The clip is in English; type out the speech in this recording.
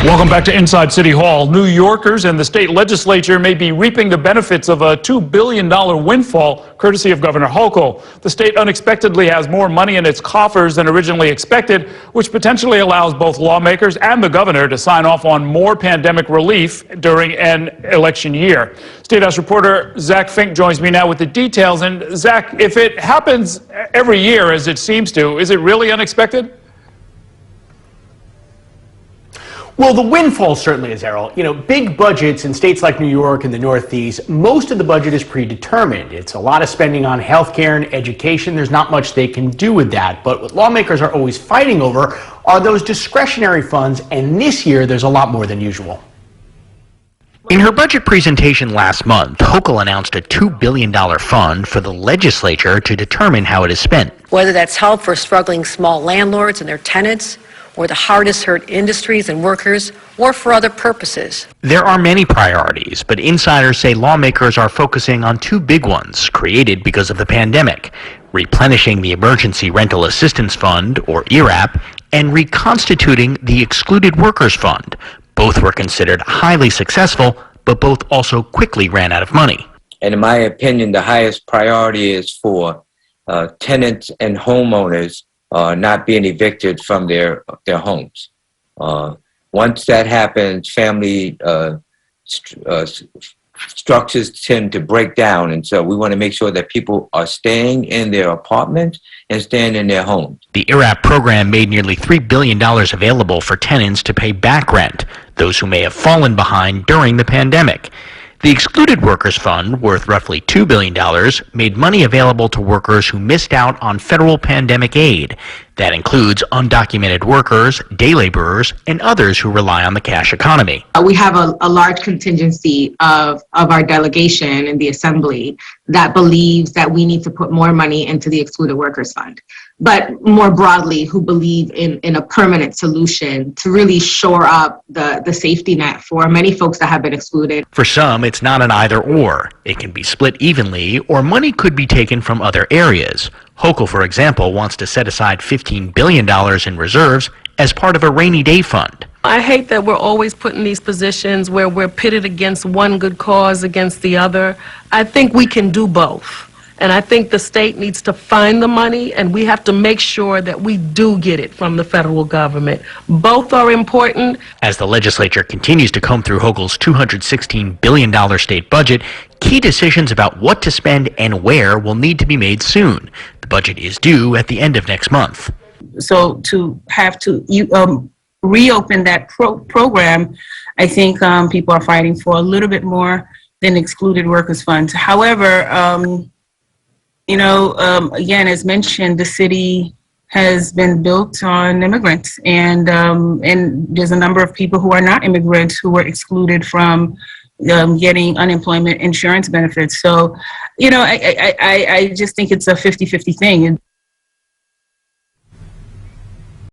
Welcome back to Inside City Hall. New Yorkers and the state legislature may be reaping the benefits of a $2 billion windfall, courtesy of Governor Hochul. The state unexpectedly has more money in its coffers than originally expected, which potentially allows both lawmakers and the governor to sign off on more pandemic relief during an election year. State House reporter Zach Fink joins me now with the details. And Zach, if it happens every year, as it seems to, is it really unexpected? Well, the windfall certainly is, Errol. You know, big budgets in states like New York and the Northeast, most of the budget is predetermined. It's a lot of spending on healthcare and education. There's not much they can do with that. But what lawmakers are always fighting over are those discretionary funds, and this year there's a lot more than usual. In her budget presentation last month, Hochul announced a $2 billion fund for the legislature to determine how it is spent. Whether that's help for struggling small landlords and their tenants, or the hardest hurt industries and workers, or for other purposes. There are many priorities, but insiders say lawmakers are focusing on two big ones created because of the pandemic: replenishing the Emergency Rental Assistance Fund, or ERAP, and reconstituting the Excluded Workers Fund. Both were considered highly successful, but both also quickly ran out of money. And in my opinion, the highest priority is for tenants and homeowners not being evicted from their homes. Once that happens, family structures tend to break down, and so we want to make sure that people are staying in their apartments and staying in their homes. The ERAP program made nearly $3 billion available for tenants to pay back rent, those who may have fallen behind during the pandemic. The Excluded Workers Fund, worth roughly $2 billion, made money available to workers who missed out on federal pandemic aid. That includes undocumented workers, day laborers, and others who rely on the cash economy. We have a large contingency of our delegation in the Assembly that believes that we need to put more money into the Excluded Workers Fund, but more broadly, who believe in a permanent solution to really shore up the safety net for many folks that have been excluded. For some, it's not an either or. It can be split evenly, or money could be taken from other areas. Hochul, for example, wants to set aside $15 billion in reserves as part of a rainy day fund. I hate that we're always put in these positions where we're pitted against one good cause against the other. I think we can do both. And I think the state needs to find the money, and we have to make sure that we do get it from the federal government. Both are important. As the legislature continues to comb through Hochul's $216 billion state budget, key decisions about what to spend and where will need to be made soon. The budget is due at the end of next month. So to have to reopen that program, I think people are fighting for a little bit more than Excluded Workers Fund. However, again, as mentioned, the city has been built on immigrants, and there's a number of people who are not immigrants who were excluded from getting unemployment insurance benefits. So, I just think it's a 50-50 thing.